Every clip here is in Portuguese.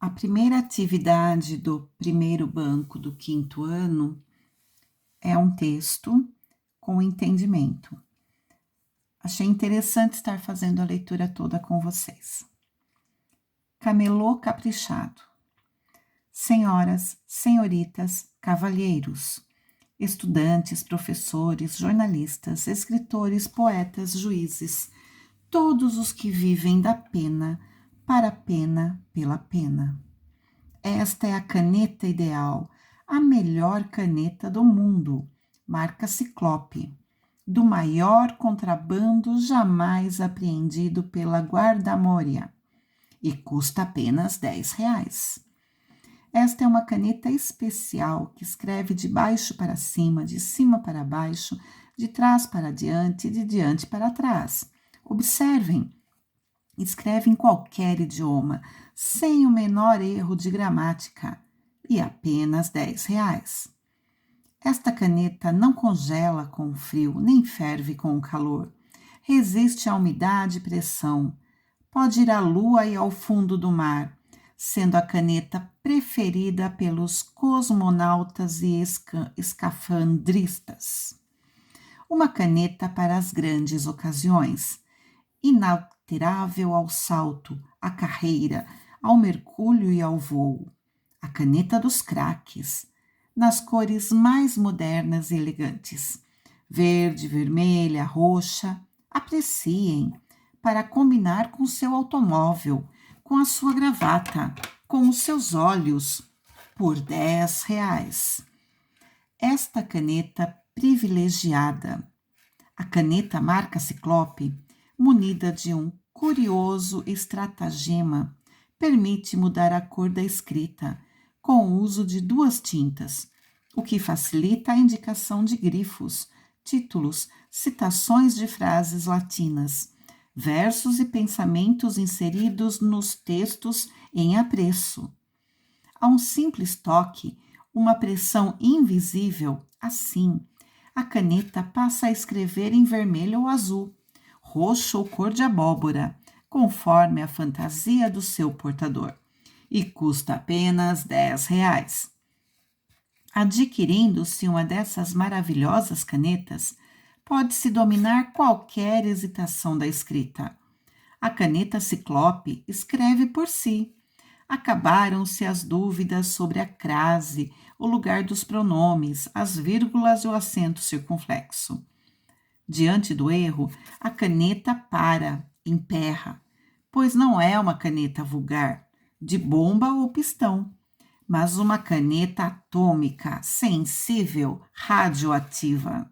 A primeira atividade do primeiro banco do quinto ano é um texto com entendimento. Achei interessante estar fazendo a leitura toda com vocês. Camelô caprichado. Senhoras, senhoritas, cavalheiros, estudantes, professores, jornalistas, escritores, poetas, juízes, todos os que vivem da pena, para a pena, pela pena. Esta é a caneta ideal, a melhor caneta do mundo, marca Ciclope, do maior contrabando jamais apreendido pela Guarda-Mória, e custa apenas R$ 10. Esta é uma caneta especial que escreve de baixo para cima, de cima para baixo, de trás para diante e de diante para trás. Observem, escreve em qualquer idioma, sem o menor erro de gramática, e apenas R$ 10. Esta caneta não congela com o frio, nem ferve com o calor. Resiste à umidade e pressão. Pode ir à lua e ao fundo do mar, sendo a caneta preferida pelos cosmonautas e escafandristas. Uma caneta para as grandes ocasiões, inalterável ao salto, à carreira, ao mergulho e ao voo. A caneta dos craques, nas cores mais modernas e elegantes. Verde, vermelha, roxa. Apreciem, para combinar com seu automóvel, com a sua gravata, com os seus olhos, por R$ 10. Esta caneta privilegiada, a caneta marca Ciclope, munida de um curioso estratagema, permite mudar a cor da escrita com o uso de 2 tintas, o que facilita a indicação de grifos, títulos, citações de frases latinas, versos e pensamentos inseridos nos textos em apreço. A um simples toque, uma pressão invisível, assim, a caneta passa a escrever em vermelho ou azul, roxo ou cor de abóbora, conforme a fantasia do seu portador, e custa apenas R$ 10. Adquirindo-se uma dessas maravilhosas canetas, pode-se dominar qualquer hesitação da escrita. A caneta Ciclope escreve por si. Acabaram-se as dúvidas sobre a crase, o lugar dos pronomes, as vírgulas e o acento circunflexo. Diante do erro, a caneta para, emperra, pois não é uma caneta vulgar, de bomba ou pistão, mas uma caneta atômica, sensível, radioativa.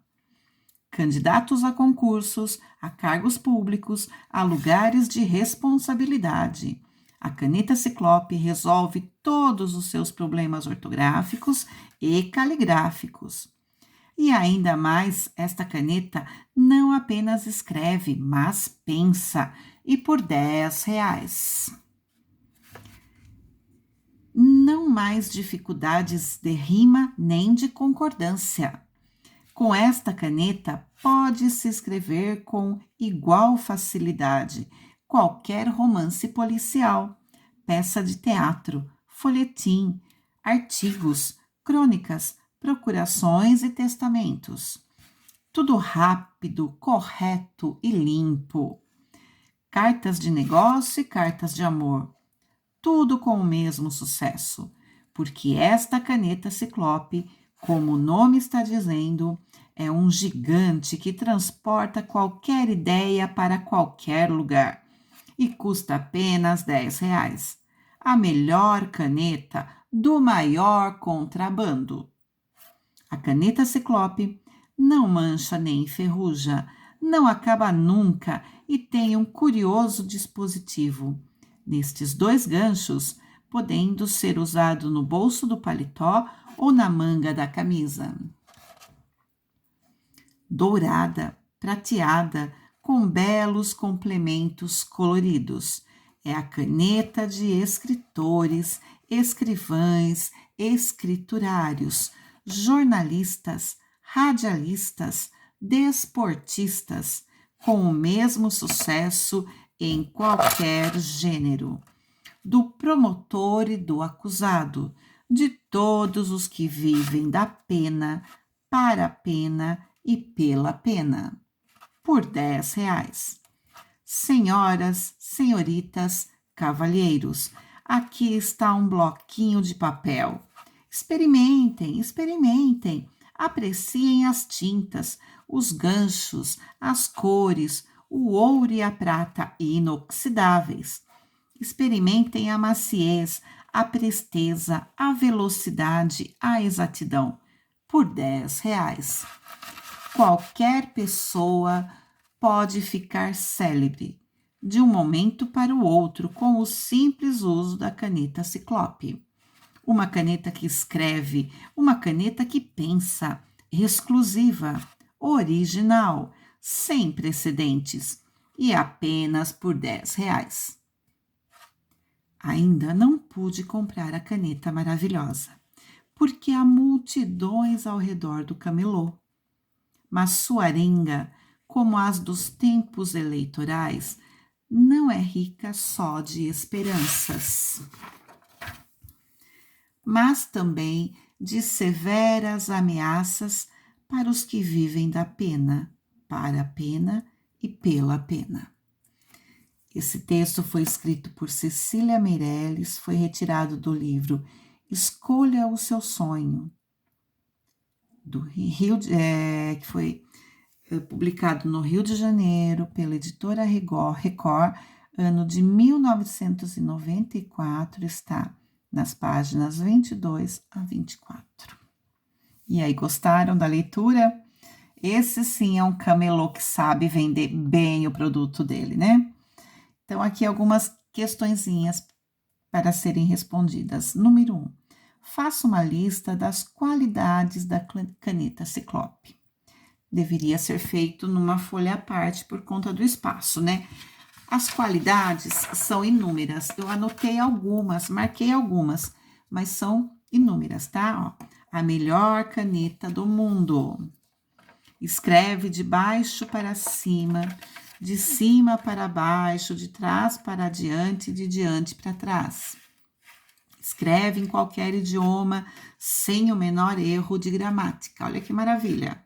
Candidatos a concursos, a cargos públicos, a lugares de responsabilidade. A caneta Ciclope resolve todos os seus problemas ortográficos e caligráficos. E ainda mais, esta caneta não apenas escreve, mas pensa, e por R$ 10. Não mais dificuldades de rima nem de concordância. Com esta caneta, pode-se escrever com igual facilidade qualquer romance policial, peça de teatro, folhetim, artigos, crônicas, procurações e testamentos. Tudo rápido, correto e limpo. Cartas de negócio e cartas de amor. Tudo com o mesmo sucesso, porque esta caneta Ciclope, como o nome está dizendo, é um gigante que transporta qualquer ideia para qualquer lugar e custa apenas R$ 10. A melhor caneta do maior contrabando. A caneta Ciclope não mancha nem enferruja, não acaba nunca e tem um curioso dispositivo. Nestes 2 ganchos, podendo ser usado no bolso do paletó ou na manga da camisa. Dourada, prateada, com belos complementos coloridos. É a caneta de escritores, escrivães, escriturários, jornalistas, radialistas, desportistas, com o mesmo sucesso em qualquer gênero. do promotor e do acusado, de todos os que vivem da pena, para a pena e pela pena, por R$ 10. Senhoras, senhoritas, cavalheiros, aqui está um bloquinho de papel. Experimentem, experimentem, apreciem as tintas, os ganchos, as cores, o ouro e a prata inoxidáveis. Experimentem a maciez, a presteza, a velocidade, a exatidão, por R$ 10. Qualquer pessoa pode ficar célebre de um momento para o outro com o simples uso da caneta Ciclope. Uma caneta que escreve, uma caneta que pensa, exclusiva, original, sem precedentes e apenas por R$ 10. Ainda não pude comprar a caneta maravilhosa, porque há multidões ao redor do camelô. Mas sua arenga, como as dos tempos eleitorais, não é rica só de esperanças, mas também de severas ameaças para os que vivem da pena, para a pena e pela pena. Esse texto foi escrito por Cecília Meirelles, foi retirado do livro Escolha o Seu Sonho, que foi publicado no Rio de Janeiro pela editora Record, ano de 1994, está nas páginas 22 a 24. E aí, gostaram da leitura? Esse sim é um camelô que sabe vender bem o produto dele, né? Então, aqui algumas questõezinhas para serem respondidas. Número 1. Faça uma lista das qualidades da caneta Ciclope. Deveria ser feito numa folha à parte por conta do espaço, né? As qualidades são inúmeras. Eu anotei algumas, marquei algumas, mas são inúmeras, tá? Ó, a melhor caneta do mundo. Escreve de baixo para cima, de cima para baixo, de trás para diante e de diante para trás. Escreve em qualquer idioma, sem o menor erro de gramática. Olha que maravilha!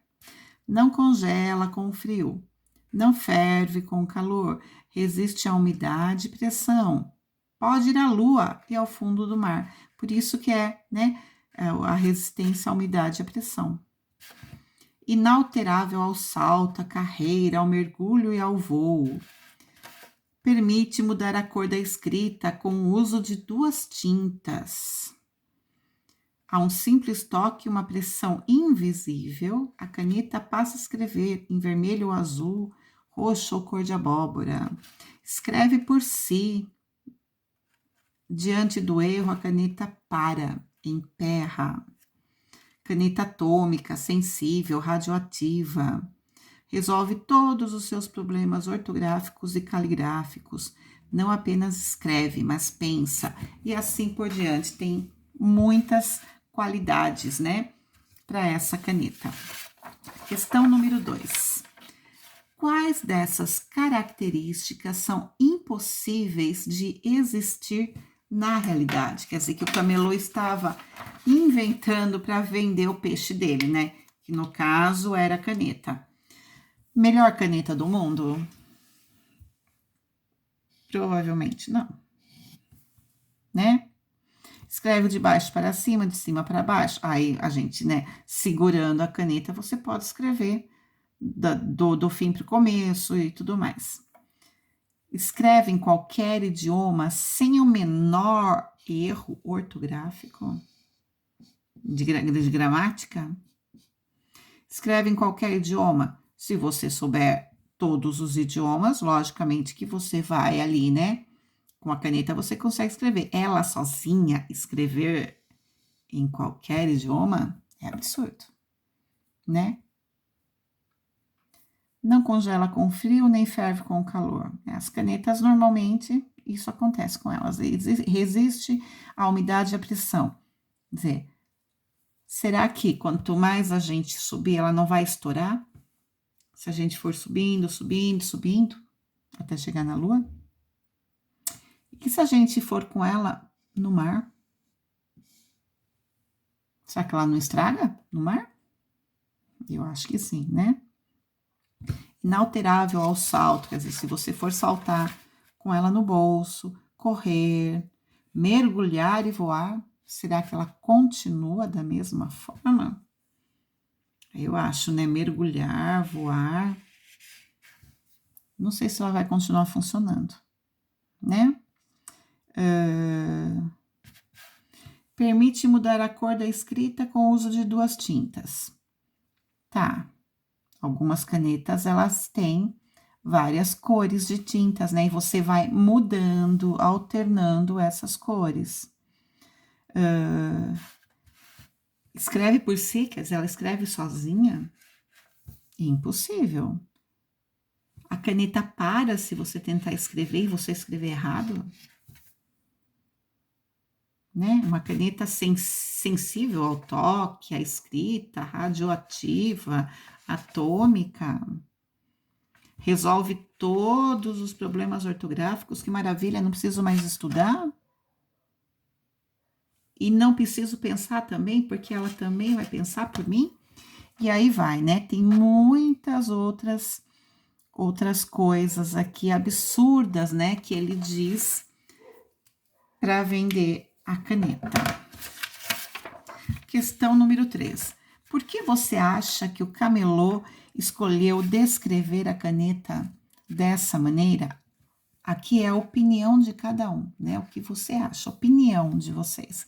Não congela com o frio, não ferve com o calor, resiste à umidade e pressão. Pode ir à lua e ao fundo do mar. Por isso que a resistência à umidade e à pressão. Inalterável ao salto, à carreira, ao mergulho e ao voo. Permite mudar a cor da escrita com o uso de 2 tintas. A um simples toque, uma pressão invisível, a caneta passa a escrever em vermelho ou azul, roxo ou cor de abóbora. Escreve por si. Diante do erro, a caneta para, emperra. Caneta atômica, sensível, radioativa. Resolve todos os seus problemas ortográficos e caligráficos. Não apenas escreve, mas pensa. E assim por diante. Tem muitas qualidades, né, para essa caneta. Questão número 2. Quais dessas características são impossíveis de existir na realidade? Quer dizer que o camelô estava inventando para vender o peixe dele, né? Que no caso era a caneta. Melhor caneta do mundo? Provavelmente não, né? Escreve de baixo para cima, de cima para baixo. Aí a gente, né, segurando a caneta, você pode escrever do fim para o começo e tudo mais. Escreve em qualquer idioma sem o menor erro ortográfico, de gramática. Escreve em qualquer idioma. Se você souber todos os idiomas, logicamente que você vai ali, né? Com a caneta você consegue escrever. Ela sozinha escrever em qualquer idioma é absurdo, né? Não congela com frio, nem ferve com calor. As canetas, normalmente, isso acontece com elas. Resiste à umidade e à pressão. Quer dizer, será que quanto mais a gente subir, ela não vai estourar? Se a gente for subindo, subindo, subindo, até chegar na Lua? E se a gente for com ela no mar? Será que ela não estraga no mar? Eu acho que sim, né? Inalterável ao salto, quer dizer, se você for saltar com ela no bolso, correr, mergulhar e voar, será que ela continua da mesma forma? Eu acho, né? Mergulhar, voar. Não sei se ela vai continuar funcionando, né? Permite mudar a cor da escrita com o uso de 2 tintas. Tá. Algumas canetas, elas têm várias cores de tintas, né? E você vai mudando, alternando essas cores. Escreve por si, quer dizer, ela escreve sozinha? Impossível. A caneta para se você tentar escrever e você escrever errado? Né? Uma caneta sensível ao toque, à escrita, radioativa, atômica. Resolve todos os problemas ortográficos, que maravilha, não preciso mais estudar. E não preciso pensar também, porque ela também vai pensar por mim. E aí vai, né? Tem muitas outras coisas aqui absurdas, né, que ele diz para vender a caneta. Questão número 3. Por que você acha que o camelô escolheu descrever a caneta dessa maneira? Aqui é a opinião de cada um, né? O que você acha, opinião de vocês.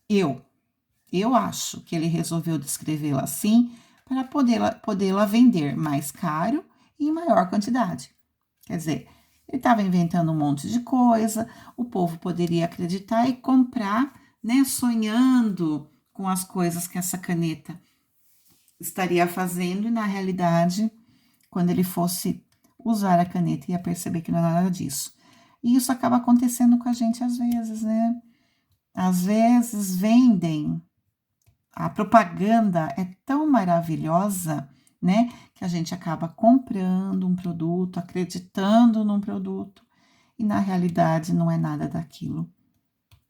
Eu acho que ele resolveu descrevê-la assim para podê-la vender mais caro e em maior quantidade. Quer dizer, ele estava inventando um monte de coisa, o povo poderia acreditar e comprar, né? Sonhando com as coisas que essa caneta estaria fazendo, e na realidade, quando ele fosse usar a caneta, ia perceber que não é nada disso. E isso acaba acontecendo com a gente às vezes, né? Às vezes vendem, a propaganda é tão maravilhosa, né? Que a gente acaba comprando um produto, acreditando num produto, e na realidade não é nada daquilo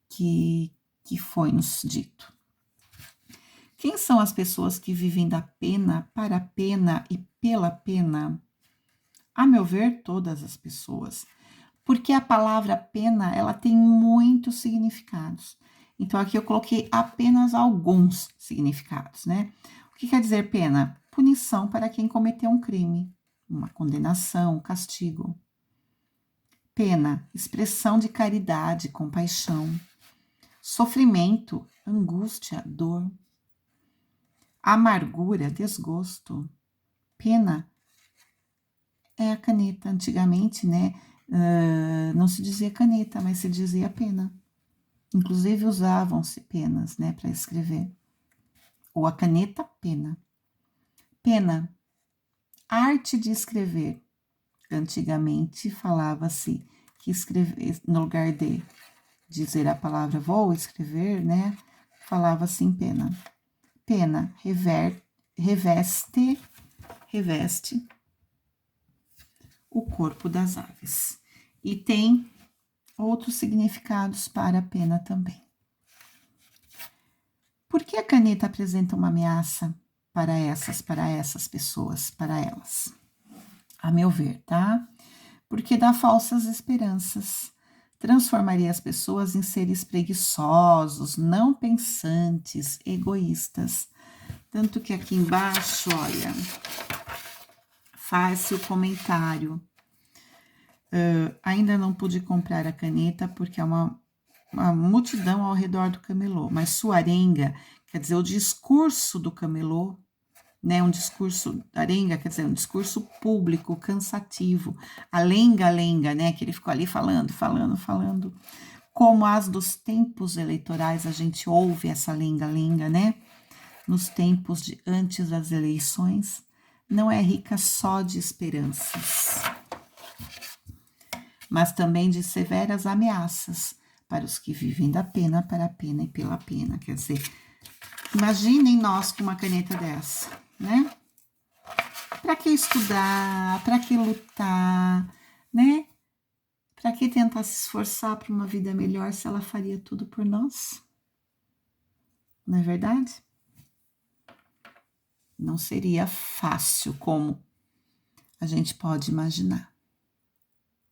que foi nos dito. Quem são as pessoas que vivem da pena, para a pena e pela pena? A meu ver, todas as pessoas. Porque a palavra pena, ela tem muitos significados. Então, aqui eu coloquei apenas alguns significados, né? O que quer dizer pena? Punição para quem cometeu um crime, uma condenação, um castigo. Pena, expressão de caridade, compaixão. Sofrimento, angústia, dor. Amargura, desgosto. Pena é a caneta. Antigamente, né? Não se dizia caneta, mas se dizia pena. Inclusive usavam-se penas, né, para escrever. Ou a caneta pena. Pena, arte de escrever. Antigamente falava-se que escrever, no lugar de dizer a palavra vou escrever, né, falava-se em pena. Pena, reveste o corpo das aves. E tem outros significados para a pena também. Por que a caneta apresenta uma ameaça para essas pessoas, para elas? A meu ver, tá? Porque dá falsas esperanças. Transformaria as pessoas em seres preguiçosos, não pensantes, egoístas. Tanto que aqui embaixo, olha, faz-se o comentário. Ainda não pude comprar a caneta porque é uma multidão ao redor do camelô, mas sua arenga, quer dizer, o discurso do camelô, né, um discurso, arenga, quer dizer, um discurso público, cansativo, a lenga, né, que ele ficou ali falando, como as dos tempos eleitorais, a gente ouve essa lenga, né, nos tempos de antes das eleições, não é rica só de esperanças, mas também de severas ameaças para os que vivem da pena, para a pena e pela pena. Quer dizer, imaginem nós com uma caneta dessa, né? Para que estudar? Para que lutar? Né? Para que tentar se esforçar para uma vida melhor se ela faria tudo por nós? Não é verdade? Não seria fácil como a gente pode imaginar.